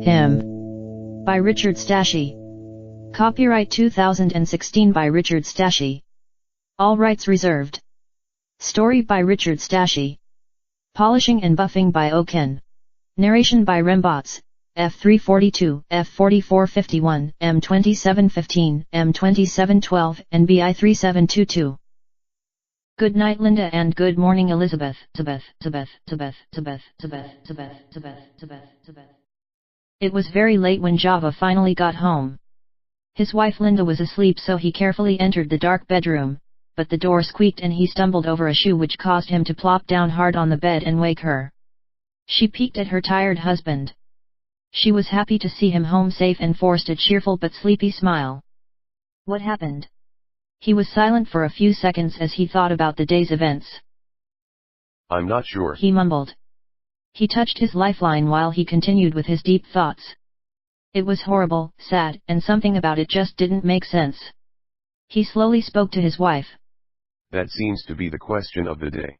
Him. By Richard Stashie. Copyright 2016 by Richard Stashie. All rights reserved. Story by Richard Stashie. Polishing and buffing by Oken. Narration by Rembots, F342, F4451, M2715, M2712, and BI3722. Good night Linda and good morning Elizabeth. It was very late when Java finally got home. His wife Linda was asleep, so he carefully entered the dark bedroom, but the door squeaked and he stumbled over a shoe, which caused him to plop down hard on the bed and wake her. She peeked at her tired husband. She was happy to see him home safe and forced a cheerful but sleepy smile. What happened? He was silent for a few seconds as he thought about the day's events. I'm not sure, he mumbled. He touched his lifeline while he continued with his deep thoughts. It was horrible, sad, and something about it just didn't make sense. He slowly spoke to his wife. That seems to be the question of the day.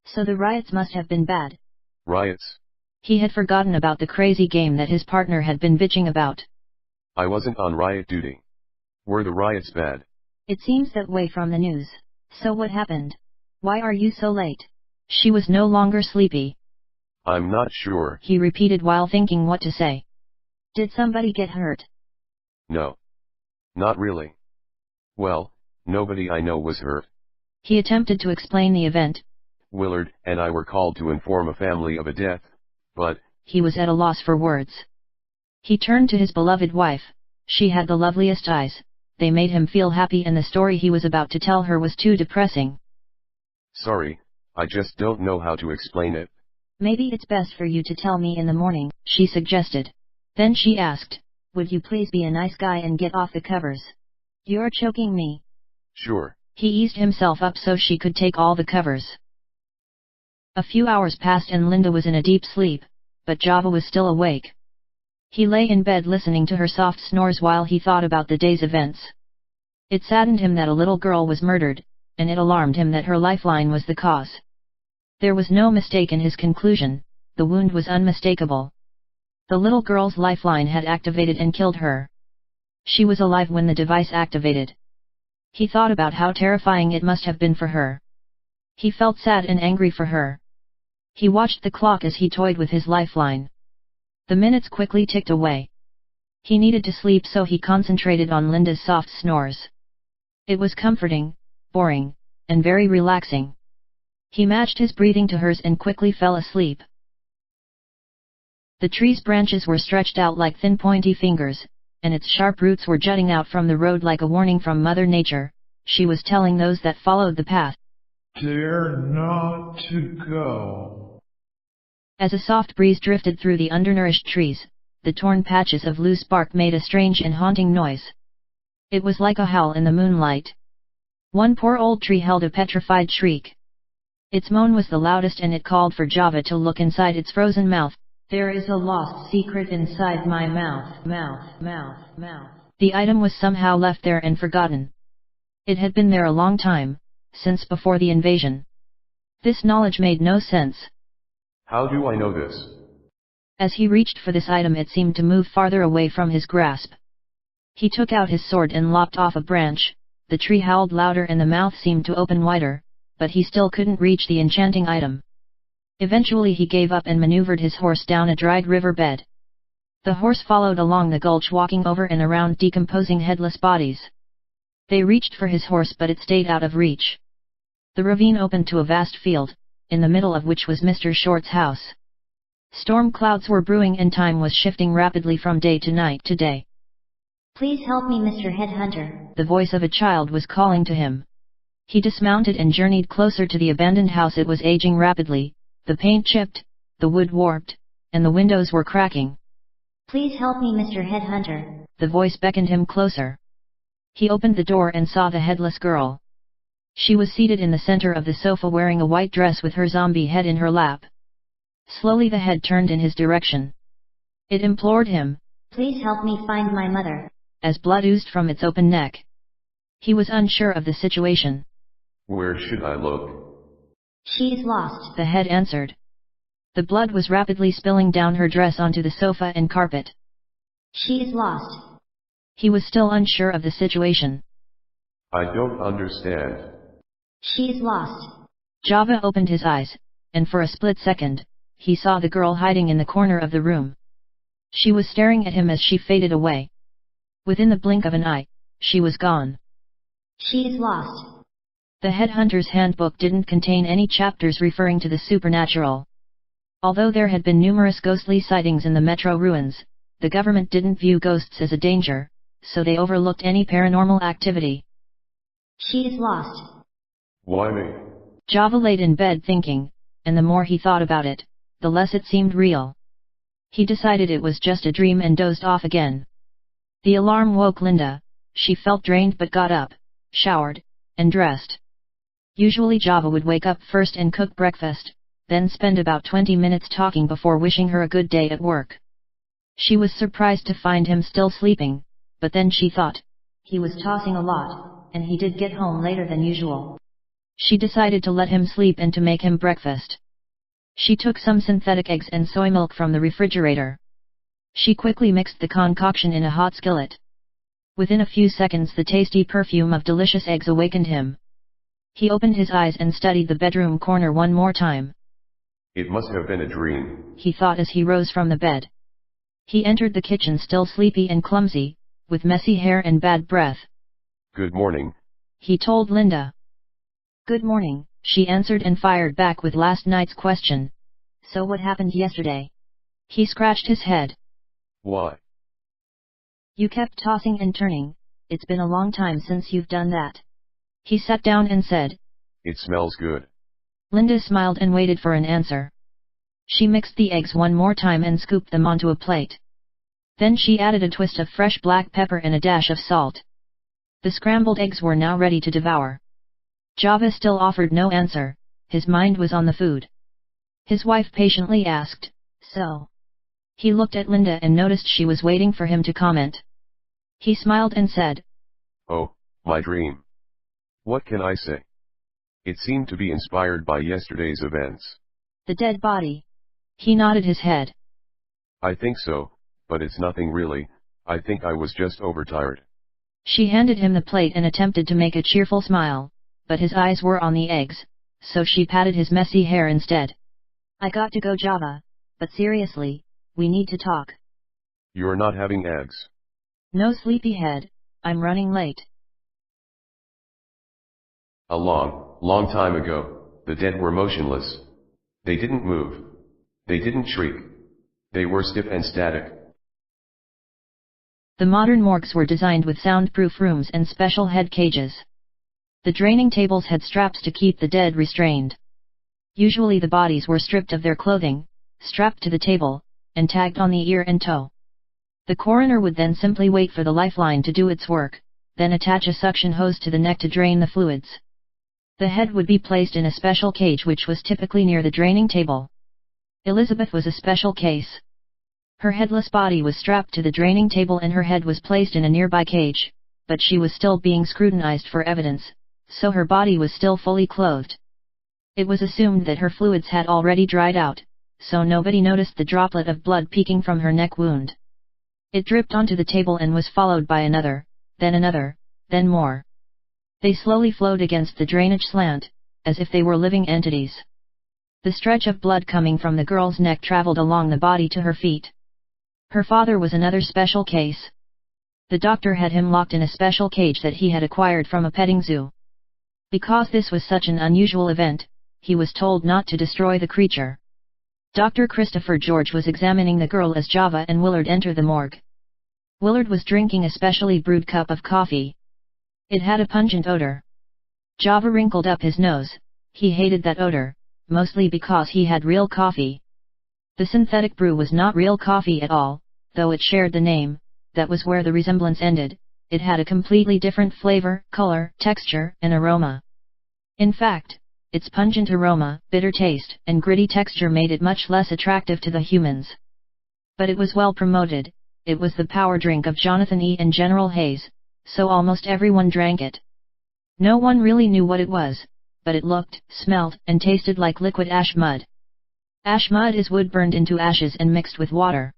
So the riots must have been bad. Riots? He had forgotten about the crazy game that his partner had been bitching about. I wasn't on riot duty. Were the riots bad? It seems that way from the news. So what happened? Why are you so late? She was no longer sleepy. I'm not sure, he repeated while thinking what to say. Did somebody get hurt? No. Not really. Well, nobody I know was hurt. He attempted to explain the event. Willard and I were called to inform a family of a death, but... He was at a loss for words. He turned to his beloved wife. She had the loveliest eyes. They made him feel happy, and the story he was about to tell her was too depressing. Sorry, I just don't know how to explain it. Maybe it's best for you to tell me in the morning, she suggested. Then she asked, would you please be a nice guy and get off the covers? You're choking me. Sure. He eased himself up so she could take all the covers. A few hours passed and Linda was in a deep sleep, but Java was still awake. He lay in bed listening to her soft snores while he thought about the day's events. It saddened him that a little girl was murdered, and it alarmed him that her lifeline was the cause. There was no mistake in his conclusion, the wound was unmistakable. The little girl's lifeline had activated and killed her. She was alive when the device activated. He thought about how terrifying it must have been for her. He felt sad and angry for her. He watched the clock as he toyed with his lifeline. The minutes quickly ticked away. He needed to sleep, so he concentrated on Linda's soft snores. It was comforting, boring, and very relaxing. He matched his breathing to hers and quickly fell asleep. The tree's branches were stretched out like thin pointy fingers, and its sharp roots were jutting out from the road like a warning from Mother Nature. She was telling those that followed the path, dare not to go. As a soft breeze drifted through the undernourished trees, the torn patches of loose bark made a strange and haunting noise. It was like a howl in the moonlight. One poor old tree held a petrified shriek. Its moan was the loudest, and it called for Java to look inside its frozen mouth. There is a lost secret inside my mouth. The item was somehow left there and forgotten. It had been there a long time, since before the invasion. This knowledge made no sense. How do I know this? As he reached for this item, it seemed to move farther away from his grasp. He took out his sword and lopped off a branch. The tree howled louder and the mouth seemed to open wider, but he still couldn't reach the enchanting item. Eventually he gave up and maneuvered his horse down a dried river bed. The horse followed along the gulch, walking over and around decomposing headless bodies. They reached for his horse, but it stayed out of reach. The ravine opened to a vast field, in the middle of which was Mr. Short's house. Storm clouds were brewing and time was shifting rapidly from day to night to day. Please help me, Mr. Headhunter. The voice of a child was calling to him. He dismounted and journeyed closer to the abandoned house. It was aging rapidly, the paint chipped, the wood warped, and the windows were cracking. Please help me, Mr. Headhunter. The voice beckoned him closer. He opened the door and saw the headless girl. She was seated in the center of the sofa wearing a white dress with her zombie head in her lap. Slowly the head turned in his direction. It implored him, please help me find my mother, as blood oozed from its open neck. He was unsure of the situation. Where should I look? She's lost, the head answered. The blood was rapidly spilling down her dress onto the sofa and carpet. She's lost. He was still unsure of the situation. I don't understand. She's lost. Java opened his eyes, and for a split second, he saw the girl hiding in the corner of the room. She was staring at him as she faded away. Within the blink of an eye, she was gone. She's lost. The headhunter's handbook didn't contain any chapters referring to the supernatural. Although there had been numerous ghostly sightings in the metro ruins, the government didn't view ghosts as a danger, so they overlooked any paranormal activity. She's lost. Why me? Java laid in bed thinking, and the more he thought about it, the less it seemed real. He decided it was just a dream and dozed off again. The alarm woke Linda. She felt drained but got up, showered, and dressed. Usually Java would wake up first and cook breakfast, then spend about 20 minutes talking before wishing her a good day at work. She was surprised to find him still sleeping, but then she thought, he was tossing a lot, and he did get home later than usual. She decided to let him sleep and to make him breakfast. She took some synthetic eggs and soy milk from the refrigerator. She quickly mixed the concoction in a hot skillet. Within a few seconds the tasty perfume of delicious eggs awakened him. He opened his eyes and studied the bedroom corner one more time. It must have been a dream, he thought as he rose from the bed. He entered the kitchen still sleepy and clumsy, with messy hair and bad breath. Good morning, he told Linda. Good morning, she answered and fired back with last night's question. So what happened yesterday? He scratched his head. Why? You kept tossing and turning. It's been a long time since you've done that. He sat down and said. It smells good. Linda smiled and waited for an answer. She mixed the eggs one more time and scooped them onto a plate. Then she added a twist of fresh black pepper and a dash of salt. The scrambled eggs were now ready to devour. Java still offered no answer, his mind was on the food. His wife patiently asked, So? He looked at Linda and noticed she was waiting for him to comment. He smiled and said, Oh, my dream. What can I say? It seemed to be inspired by yesterday's events. The dead body. He nodded his head. I think so, but it's nothing really, I think I was just overtired. She handed him the plate and attempted to make a cheerful smile, but his eyes were on the eggs, so she patted his messy hair instead. I got to go, Java, but seriously, we need to talk. You're not having eggs. No, sleepyhead, I'm running late. A long time ago, the dead were motionless. They didn't move. They didn't shriek. They were stiff and static. The modern morgues were designed with soundproof rooms and special head cages. The draining tables had straps to keep the dead restrained. Usually the bodies were stripped of their clothing, strapped to the table, and tagged on the ear and toe. The coroner would then simply wait for the lifeline to do its work, then attach a suction hose to the neck to drain the fluids. The head would be placed in a special cage which was typically near the draining table. Elizabeth was a special case. Her headless body was strapped to the draining table and her head was placed in a nearby cage, but she was still being scrutinized for evidence, so her body was still fully clothed. It was assumed that her fluids had already dried out, so nobody noticed the droplet of blood peeking from her neck wound. It dripped onto the table and was followed by another, then more. They slowly flowed against the drainage slant, as if they were living entities. The stretch of blood coming from the girl's neck traveled along the body to her feet. Her father was another special case. The doctor had him locked in a special cage that he had acquired from a petting zoo. Because this was such an unusual event, he was told not to destroy the creature. Dr. Christopher George was examining the girl as Java and Willard entered the morgue. Willard was drinking a specially brewed cup of coffee. It had a pungent odor. Java wrinkled up his nose. He hated that odor, mostly because he had real coffee. The synthetic brew was not real coffee at all, though it shared the name. That was where the resemblance ended. It had a completely different flavor, color, texture, and aroma. In fact, its pungent aroma, bitter taste, and gritty texture made it much less attractive to the humans. But it was well promoted. It was the power drink of Jonathan E. and General Hayes, so almost everyone drank it. No one really knew what it was, but it looked, smelled, and tasted like liquid ash mud. Ash mud is wood burned into ashes and mixed with water.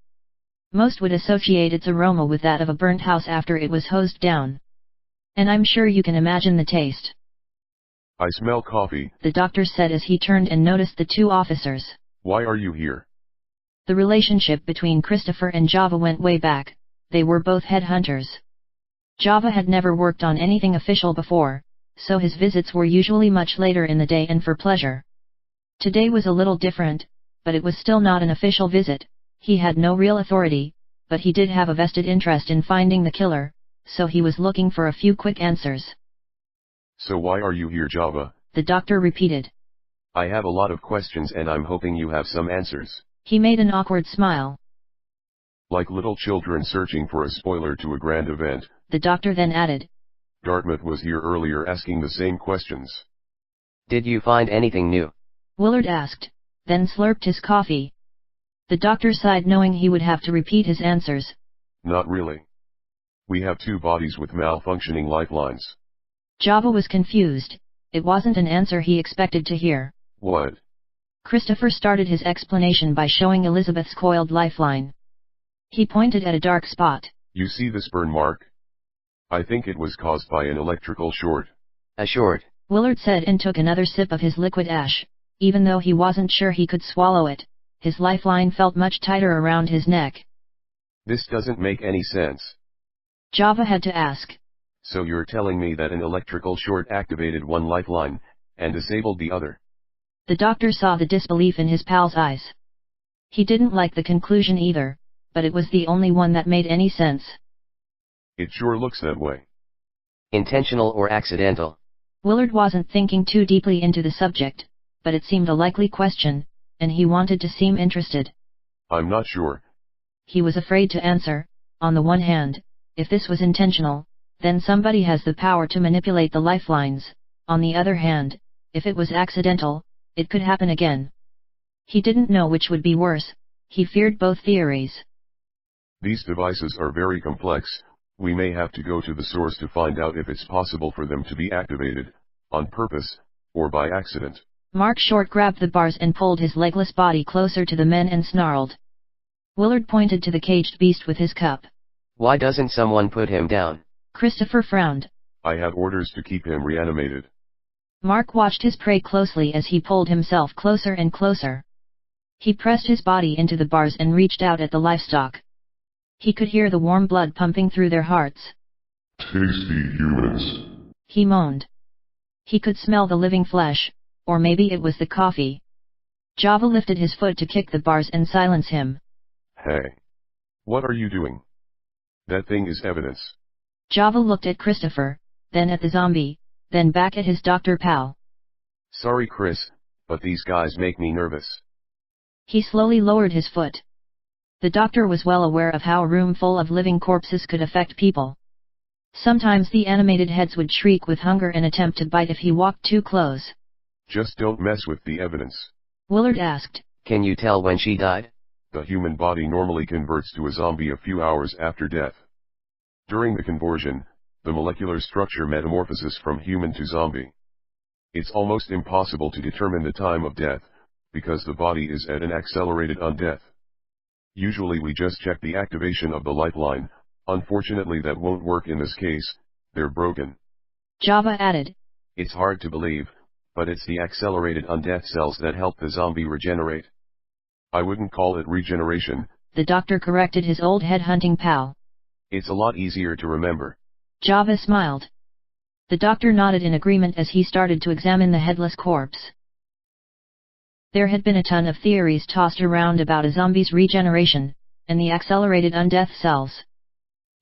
Most would associate its aroma with that of a burnt house after it was hosed down. And I'm sure you can imagine the taste. I smell coffee, the doctor said as he turned and noticed the two officers. Why are you here? The relationship between Christopher and Java went way back. They were both headhunters. Java had never worked on anything official before, so his visits were usually much later in the day and for pleasure. Today was a little different, but it was still not an official visit. He had no real authority, but he did have a vested interest in finding the killer, so he was looking for a few quick answers. So why are you here, Java? The doctor repeated. I have a lot of questions and I'm hoping you have some answers. He made an awkward smile. Like little children searching for a spoiler to a grand event. The doctor then added. Dartmouth was here earlier asking the same questions. Did you find anything new? Willard asked, then slurped his coffee. The doctor sighed knowing he would have to repeat his answers. Not really. We have 2 bodies with malfunctioning lifelines. Java was confused. It wasn't an answer he expected to hear. What? Christopher started his explanation by showing Elizabeth's coiled lifeline. He pointed at a dark spot. You see this burn mark? I think it was caused by an electrical short. A short? Willard said and took another sip of his liquid ash. Even though he wasn't sure he could swallow it, his lifeline felt much tighter around his neck. This doesn't make any sense. Java had to ask. So you're telling me that an electrical short activated one lifeline, and disabled the other? The doctor saw the disbelief in his pal's eyes. He didn't like the conclusion either, but it was the only one that made any sense. It sure looks that way. Intentional or accidental? Willard wasn't thinking too deeply into the subject, but it seemed a likely question, and he wanted to seem interested. I'm not sure. He was afraid to answer. On the one hand, if this was intentional, then somebody has the power to manipulate the lifelines. On the other hand, if it was accidental, it could happen again. He didn't know which would be worse. He feared both theories. These devices are very complex. We may have to go to the source to find out if it's possible for them to be activated, on purpose, or by accident. Mark Short grabbed the bars and pulled his legless body closer to the men and snarled. Willard pointed to the caged beast with his cup. Why doesn't someone put him down? Christopher frowned. I have orders to keep him reanimated. Mark watched his prey closely as he pulled himself closer and closer. He pressed his body into the bars and reached out at the livestock. He could hear the warm blood pumping through their hearts. Tasty humans. He moaned. He could smell the living flesh, or maybe it was the coffee. Java lifted his foot to kick the bars and silence him. Hey. What are you doing? That thing is evidence. Java looked at Christopher, then at the zombie, then back at his doctor pal. Sorry Chris, but these guys make me nervous. He slowly lowered his foot. The doctor was well aware of how a room full of living corpses could affect people. Sometimes the animated heads would shriek with hunger and attempt to bite if he walked too close. Just don't mess with the evidence. Willard asked. Can you tell when she died? The human body normally converts to a zombie a few hours after death. During the conversion, the molecular structure metamorphoses from human to zombie. It's almost impossible to determine the time of death, because the body is at an accelerated undeath. Usually we just check the activation of the lifeline. Unfortunately that won't work in this case, they're broken. Java added. It's hard to believe, but it's the accelerated undeath cells that help the zombie regenerate. I wouldn't call it regeneration. The doctor corrected his old headhunting pal. It's a lot easier to remember. Java smiled. The doctor nodded in agreement as he started to examine the headless corpse. There had been a ton of theories tossed around about a zombie's regeneration, and the accelerated undeath cells.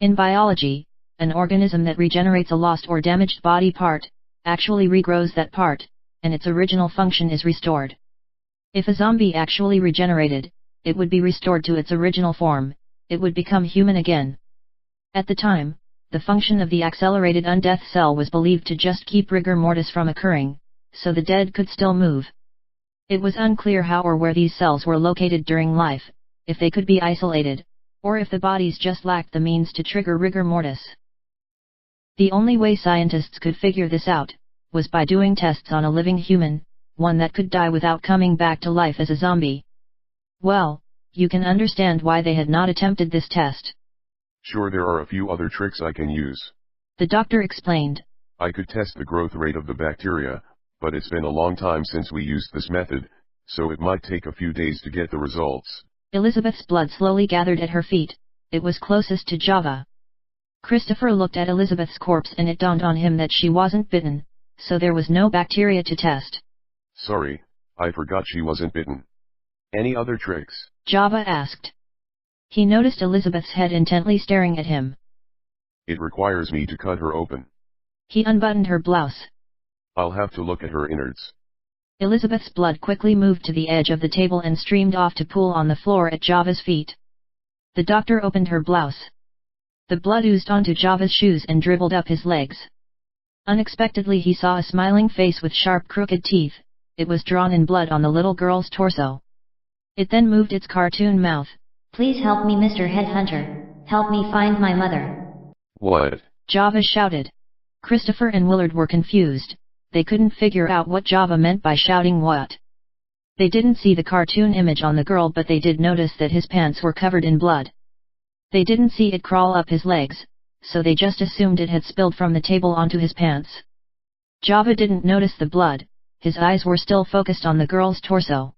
In biology, an organism that regenerates a lost or damaged body part, actually regrows that part, and its original function is restored. If a zombie actually regenerated, it would be restored to its original form, it would become human again. At the time, the function of the accelerated undeath cell was believed to just keep rigor mortis from occurring, so the dead could still move. It was unclear how or where these cells were located during life, if they could be isolated, or if the bodies just lacked the means to trigger rigor mortis. The only way scientists could figure this out, was by doing tests on a living human, one that could die without coming back to life as a zombie. Well, you can understand why they had not attempted this test. Sure, there are a few other tricks I can use. The doctor explained. I could test the growth rate of the bacteria, but it's been a long time since we used this method, so it might take a few days to get the results. Elizabeth's blood slowly gathered at her feet. It was closest to Java. Christopher looked at Elizabeth's corpse and it dawned on him that she wasn't bitten, so there was no bacteria to test. Sorry, I forgot she wasn't bitten. Any other tricks? Java asked. He noticed Elizabeth's head intently staring at him. It requires me to cut her open. He unbuttoned her blouse. I'll have to look at her innards. Elizabeth's blood quickly moved to the edge of the table and streamed off to pool on the floor at Java's feet. The doctor opened her blouse. The blood oozed onto Java's shoes and dribbled up his legs. Unexpectedly he saw a smiling face with sharp crooked teeth. It was drawn in blood on the little girl's torso. It then moved its cartoon mouth. Please help me, Mr. Headhunter. Help me find my mother. What? Java shouted. Christopher and Willard were confused. They couldn't figure out what Java meant by shouting what. They didn't see the cartoon image on the girl, but they did notice that his pants were covered in blood. They didn't see it crawl up his legs, so they just assumed it had spilled from the table onto his pants. Java didn't notice the blood. His eyes were still focused on the girl's torso.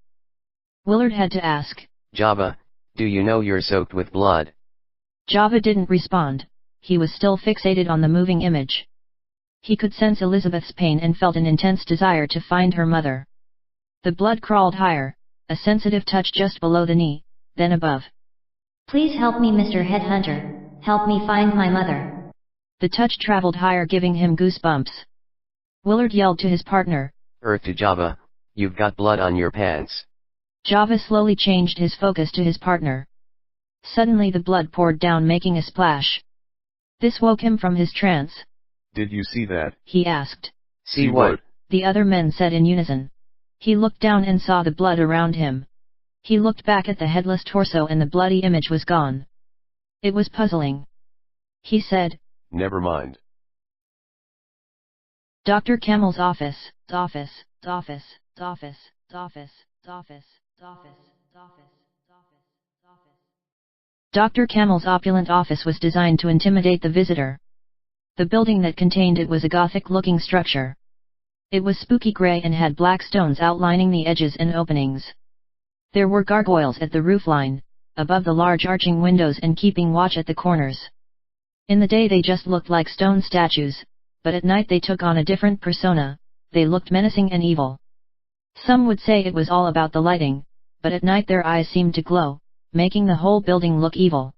Willard had to ask, Java, do you know you're soaked with blood? Java didn't respond. He was still fixated on the moving image. He could sense Elizabeth's pain and felt an intense desire to find her mother. The blood crawled higher, a sensitive touch just below the knee, then above. Please help me, Mr. Headhunter. Help me find my mother. The touch traveled higher, giving him goosebumps. Willard yelled to his partner. Earth to Java, you've got blood on your pants. Java slowly changed his focus to his partner. Suddenly the blood poured down, making a splash. This woke him from his trance. Did you see that? He asked. See what? The other men said in unison. He looked down and saw the blood around him. He looked back at the headless torso and the bloody image was gone. It was puzzling. He said, Never mind. Dr. Camel's office. Dr. Camel's opulent office was designed to intimidate the visitor. The building that contained it was a Gothic-looking structure. It was spooky gray and had black stones outlining the edges and openings. There were gargoyles at the roofline, above the large arching windows and keeping watch at the corners. In the day they just looked like stone statues, but at night they took on a different persona. They looked menacing and evil. Some would say it was all about the lighting, but at night their eyes seemed to glow, making the whole building look evil.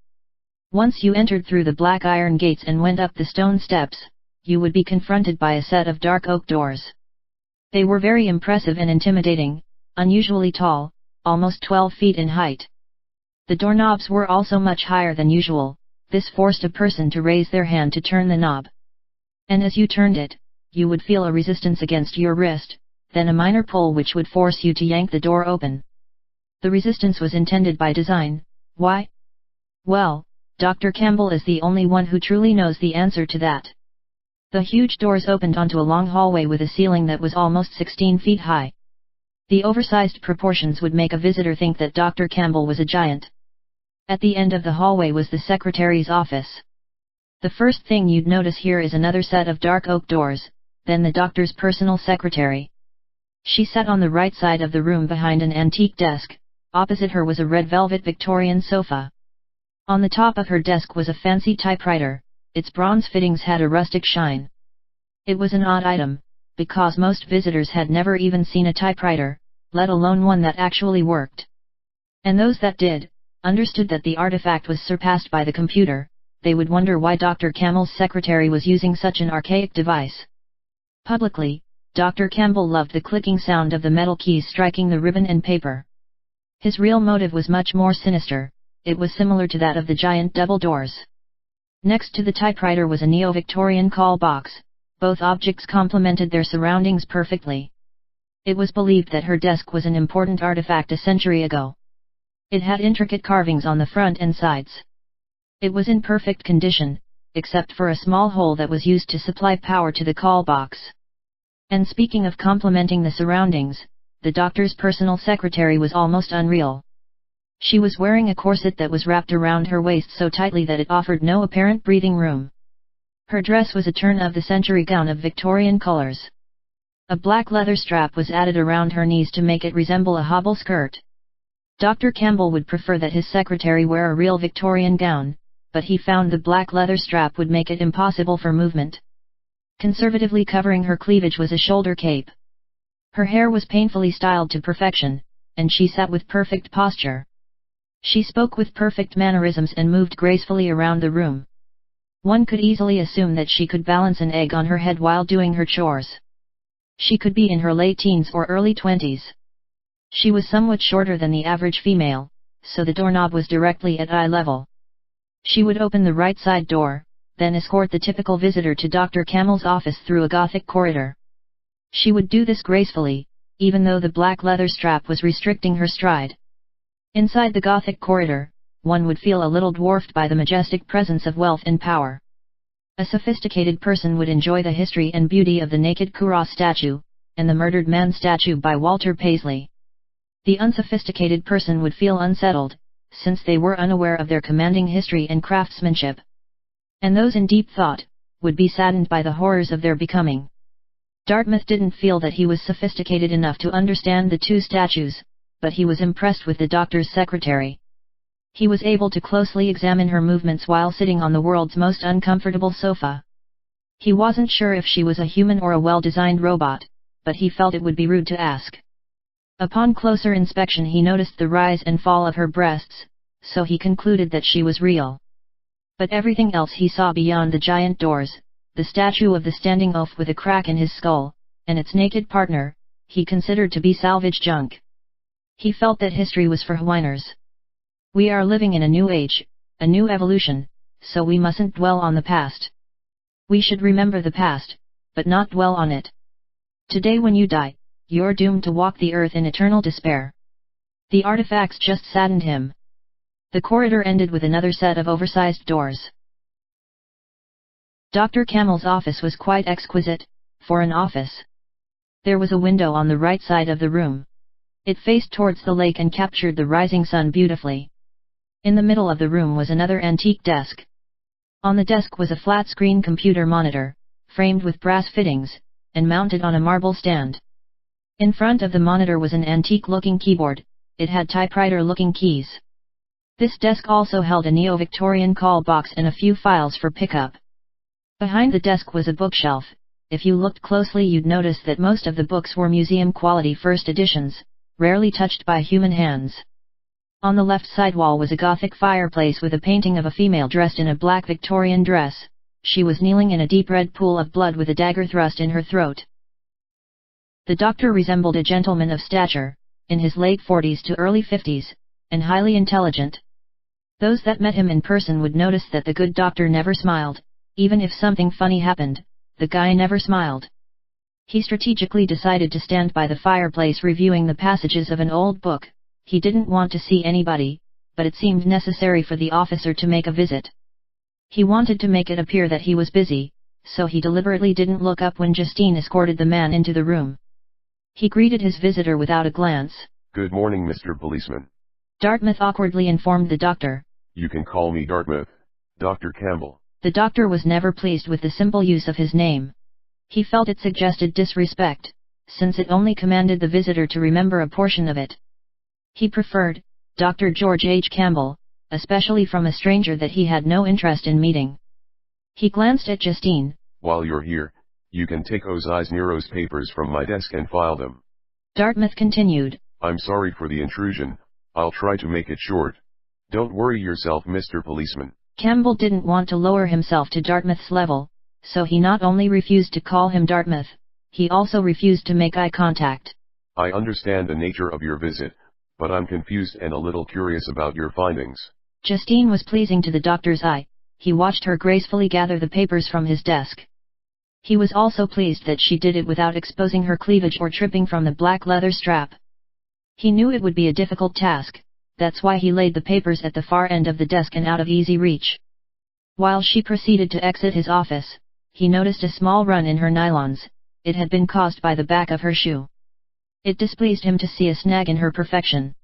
Once you entered through the black iron gates and went up the stone steps, you would be confronted by a set of dark oak doors. They were very impressive and intimidating, unusually tall, almost 12 feet in height. The doorknobs were also much higher than usual. This forced a person to raise their hand to turn the knob. And as you turned it, you would feel a resistance against your wrist, then a minor pull which would force you to yank the door open. The resistance was intended by design. Why? Well, Dr. Campbell is the only one who truly knows the answer to that. The huge doors opened onto a long hallway with a ceiling that was almost 16 feet high. The oversized proportions would make a visitor think that Dr. Campbell was a giant. At the end of the hallway was the secretary's office. The first thing you'd notice here is another set of dark oak doors, then the doctor's personal secretary. She sat on the right side of the room behind an antique desk. Opposite her was a red velvet Victorian sofa. On the top of her desk was a fancy typewriter. Its bronze fittings had a rustic shine. It was an odd item, because most visitors had never even seen a typewriter, let alone one that actually worked. And those that did, understood that the artifact was surpassed by the computer. They would wonder why Dr. Campbell's secretary was using such an archaic device. Publicly, Dr. Campbell loved the clicking sound of the metal keys striking the ribbon and paper. His real motive was much more sinister. It was similar to that of the giant double doors. Next to the typewriter was a neo-Victorian call box. Both objects complemented their surroundings perfectly. It was believed that her desk was an important artifact a century ago. It had intricate carvings on the front and sides. It was in perfect condition, except for a small hole that was used to supply power to the call box. And speaking of complementing the surroundings, the doctor's personal secretary was almost unreal. She was wearing a corset that was wrapped around her waist so tightly that it offered no apparent breathing room. Her dress was a turn-of-the-century gown of Victorian colors. A black leather strap was added around her knees to make it resemble a hobble skirt. Dr. Campbell would prefer that his secretary wear a real Victorian gown, but he found the black leather strap would make it impossible for movement. Conservatively covering her cleavage was a shoulder cape. Her hair was painfully styled to perfection, and she sat with perfect posture. She spoke with perfect mannerisms and moved gracefully around the room. One could easily assume that she could balance an egg on her head while doing her chores. She could be in her late teens or early 20s. She was somewhat shorter than the average female, so the doorknob was directly at eye level. She would open the right side door, then escort the typical visitor to Dr. Campbell's office through a Gothic corridor. She would do this gracefully, even though the black leather strap was restricting her stride. Inside the Gothic corridor, one would feel a little dwarfed by the majestic presence of wealth and power. A sophisticated person would enjoy the history and beauty of the naked Curragh statue, and the murdered man statue by Walter Paisley. The unsophisticated person would feel unsettled, since they were unaware of their commanding history and craftsmanship. And those in deep thought, would be saddened by the horrors of their becoming. Dartmouth didn't feel that he was sophisticated enough to understand the two statues, but he was impressed with the doctor's secretary. He was able to closely examine her movements while sitting on the world's most uncomfortable sofa. He wasn't sure if she was a human or a well-designed robot, but he felt it would be rude to ask. Upon closer inspection he noticed the rise and fall of her breasts, so he concluded that she was real. But everything else he saw beyond the giant doors, the statue of the standing oaf with a crack in his skull, and its naked partner, he considered to be salvage junk. He felt that history was for whiners. We are living in a new age, a new evolution, so we mustn't dwell on the past. We should remember the past, but not dwell on it. Today when you die, you're doomed to walk the earth in eternal despair. The artifacts just saddened him. The corridor ended with another set of oversized doors. Dr. Campbell's office was quite exquisite, for an office. There was a window on the right side of the room. It faced towards the lake and captured the rising sun beautifully. In the middle of the room was another antique desk. On the desk was a flat-screen computer monitor, framed with brass fittings, and mounted on a marble stand. In front of the monitor was an antique-looking keyboard. It had typewriter-looking keys. This desk also held a neo-Victorian call box and a few files for pickup. Behind the desk was a bookshelf. If you looked closely you'd notice that most of the books were museum-quality first editions, rarely touched by human hands. On the left side wall was a Gothic fireplace with a painting of a female dressed in a black Victorian dress. She was kneeling in a deep red pool of blood with a dagger thrust in her throat. The doctor resembled a gentleman of stature, in his late 40s to early 50s, and highly intelligent. Those that met him in person would notice that the good doctor never smiled. Even if something funny happened, the guy never smiled. He strategically decided to stand by the fireplace reviewing the passages of an old book. He didn't want to see anybody, but it seemed necessary for the officer to make a visit. He wanted to make it appear that he was busy, so he deliberately didn't look up when Justine escorted the man into the room. He greeted his visitor without a glance. Good morning, Mr. Policeman. Dartmouth awkwardly informed the doctor. You can call me Dartmouth, Dr. Campbell. The doctor was never pleased with the simple use of his name. He felt it suggested disrespect, since it only commanded the visitor to remember a portion of it. He preferred, Dr. George H. Campbell, especially from a stranger that he had no interest in meeting. He glanced at Justine. While you're here, you can take Osiris Nero's papers from my desk and file them. Dartmouth continued. I'm sorry for the intrusion, I'll try to make it short. Don't worry yourself, Mr. Policeman. Campbell didn't want to lower himself to Dartmouth's level, so he not only refused to call him Dartmouth, he also refused to make eye contact. I understand the nature of your visit, but I'm confused and a little curious about your findings. Justine was pleasing to the doctor's eye. He watched her gracefully gather the papers from his desk. He was also pleased that she did it without exposing her cleavage or tripping from the black leather strap. He knew it would be a difficult task, that's why he laid the papers at the far end of the desk and out of easy reach. While she proceeded to exit his office, he noticed a small run in her nylons. It had been caused by the back of her shoe. It displeased him to see a snag in her perfection.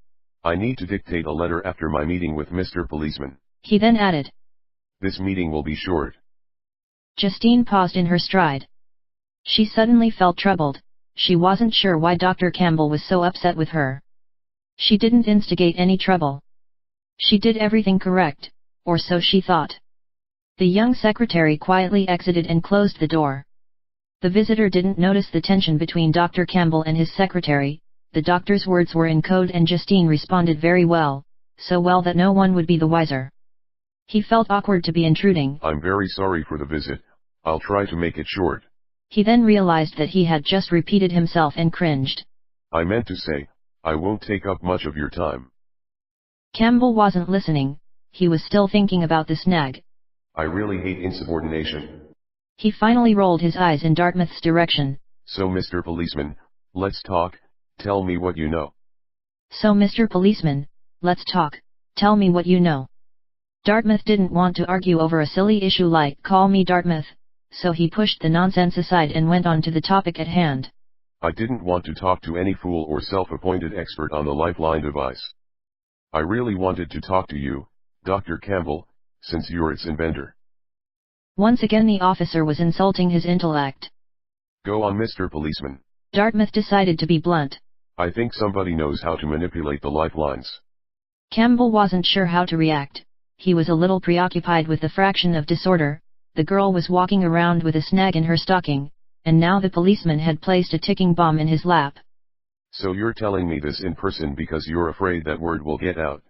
I need to dictate a letter after my meeting with Mr. Policeman. He then added. This meeting will be short. Justine paused in her stride. She suddenly felt troubled. She wasn't sure why Dr. Campbell was so upset with her. She didn't instigate any trouble. She did everything correct, or so she thought. The young secretary quietly exited and closed the door. The visitor didn't notice the tension between Dr. Campbell and his secretary. The doctor's words were in code and Justine responded very well, so well that no one would be the wiser. He felt awkward to be intruding. I'm very sorry for the visit, I'll try to make it short. He then realized that he had just repeated himself and cringed. I meant to say, I won't take up much of your time. Campbell wasn't listening, he was still thinking about the snag. I really hate insubordination. He finally rolled his eyes in Dartmouth's direction. So Mr. Policeman, let's talk, tell me what you know. So Mr. Policeman, let's talk, tell me what you know. Dartmouth didn't want to argue over a silly issue like call me Dartmouth, so he pushed the nonsense aside and went on to the topic at hand. I didn't want to talk to any fool or self-appointed expert on the Lifeline device. I really wanted to talk to you, Dr. Campbell, since you're its inventor. Once again the officer was insulting his intellect. Go on, Mr. Policeman. Dartmouth decided to be blunt. I think somebody knows how to manipulate the lifelines. Campbell wasn't sure how to react. He was a little preoccupied with the fraction of disorder. The girl was walking around with a snag in her stocking, and now the policeman had placed a ticking bomb in his lap. So you're telling me this in person because you're afraid that word will get out?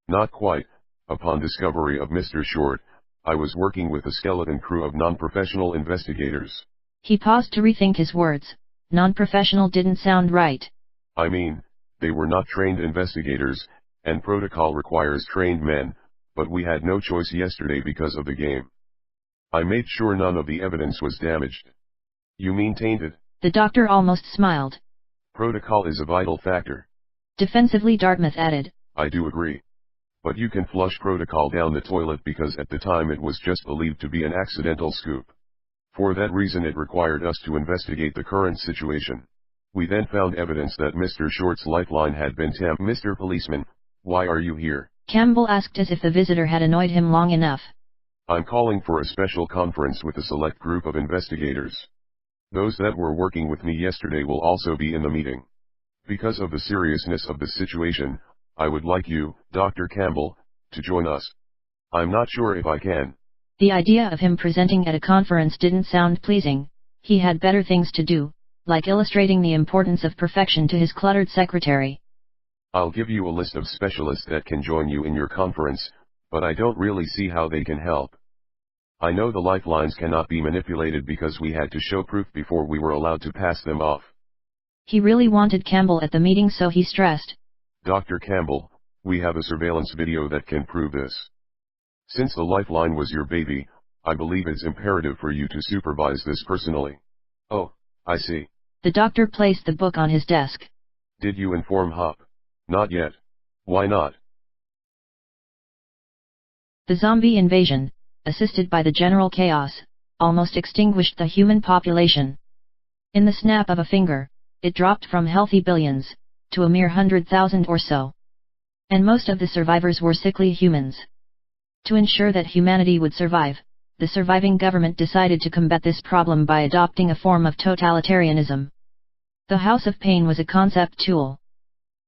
Not quite. Upon discovery of Mr. Short, I was working with a skeleton crew of non-professional investigators. He paused to rethink his words. Non-professional didn't sound right. I mean, they were not trained investigators, and protocol requires trained men, but we had no choice yesterday because of the game. I made sure none of the evidence was damaged. You mean tainted? The doctor almost smiled. Protocol is a vital factor. Defensively Dartmouth added. I do agree. But you can flush protocol down the toilet because at the time it was just believed to be an accidental scoop. For that reason it required us to investigate the current situation. We then found evidence that Mr. Short's lifeline had been tamped. Mr. Policeman, why are you here? Campbell asked as if the visitor had annoyed him long enough. I'm calling for a special conference with a select group of investigators. Those that were working with me yesterday will also be in the meeting. Because of the seriousness of the situation, I would like you, Dr. Campbell, to join us. I'm not sure if I can. The idea of him presenting at a conference didn't sound pleasing. He had better things to do, like illustrating the importance of perfection to his cluttered secretary. I'll give you a list of specialists that can join you in your conference, but I don't really see how they can help. I know the lifelines cannot be manipulated because we had to show proof before we were allowed to pass them off. He really wanted Campbell at the meeting, so he stressed. Dr. Campbell, we have a surveillance video that can prove this. Since the lifeline was your baby, I believe it's imperative for you to supervise this personally. Oh, I see. The doctor placed the book on his desk. Did you inform Hop? Not yet. Why not? The zombie invasion, assisted by the general chaos, almost extinguished the human population. In the snap of a finger, it dropped from healthy billions, to a mere 100,000 or so. And most of the survivors were sickly humans. To ensure that humanity would survive, the surviving government decided to combat this problem by adopting a form of totalitarianism. The House of Pain was a concept tool.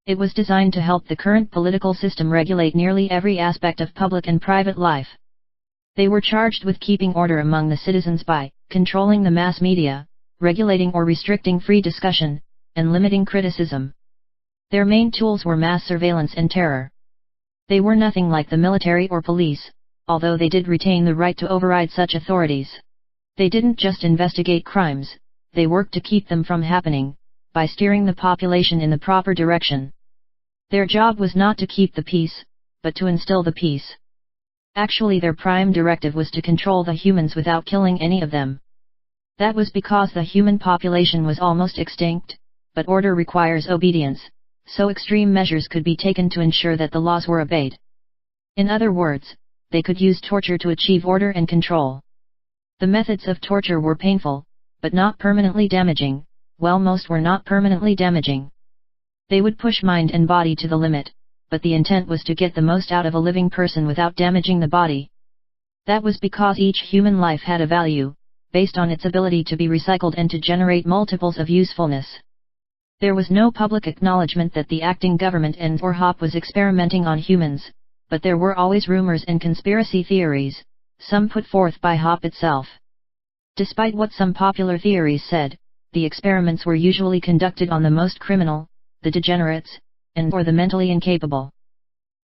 It was designed to help the current political system regulate nearly every aspect of public and private life. They were charged with keeping order among the citizens by controlling the mass media, regulating or restricting free discussion, and limiting criticism. Their main tools were mass surveillance and terror. They were nothing like the military or police, although they did retain the right to override such authorities. They didn't just investigate crimes, they worked to keep them from happening, by steering the population in the proper direction. Their job was not to keep the peace, but to instill the peace. Actually, their prime directive was to control the humans without killing any of them. That was because the human population was almost extinct, but order requires obedience, so extreme measures could be taken to ensure that the laws were obeyed. In other words, they could use torture to achieve order and control. The methods of torture were painful, but not permanently damaging. Well, most were not permanently damaging. They would push mind and body to the limit, but the intent was to get the most out of a living person without damaging the body. That was because each human life had a value, based on its ability to be recycled and to generate multiples of usefulness. There was no public acknowledgement that the acting government and/or HOP was experimenting on humans, but there were always rumors and conspiracy theories, some put forth by HOP itself. Despite what some popular theories said, the experiments were usually conducted on the most criminal, the degenerates, and/or the mentally incapable.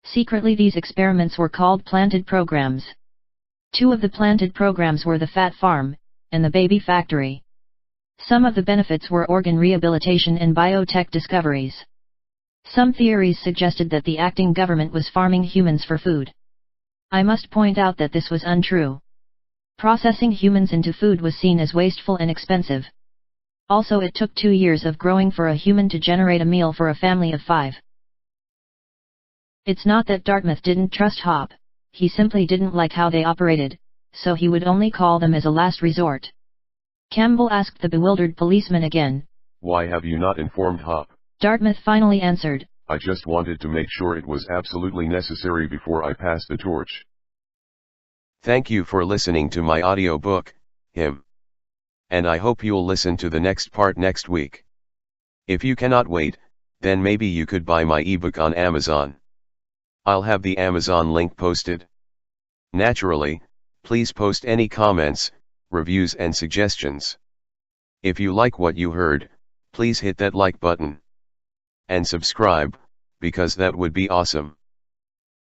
Secretly, these experiments were called planted programs. Two of the planted programs were the Fat Farm and the Baby Factory. Some of the benefits were organ rehabilitation and biotech discoveries. Some theories suggested that the acting government was farming humans for food. I must point out that this was untrue. Processing humans into food was seen as wasteful and expensive. Also, it took 2 years of growing for a human to generate a meal for a family of 5. It's not that Dartmouth didn't trust HOP, he simply didn't like how they operated, so he would only call them as a last resort. Campbell asked the bewildered policeman again. Why have you not informed HOP? Dartmouth finally answered. I just wanted to make sure it was absolutely necessary before I passed the torch. Thank you for listening to my audiobook, Him. And I hope you'll listen to the next part next week. If you cannot wait, then maybe you could buy my ebook on Amazon. I'll have the Amazon link posted. Naturally, please post any comments, reviews and suggestions. If you like what you heard, please hit that like button. And subscribe, because that would be awesome.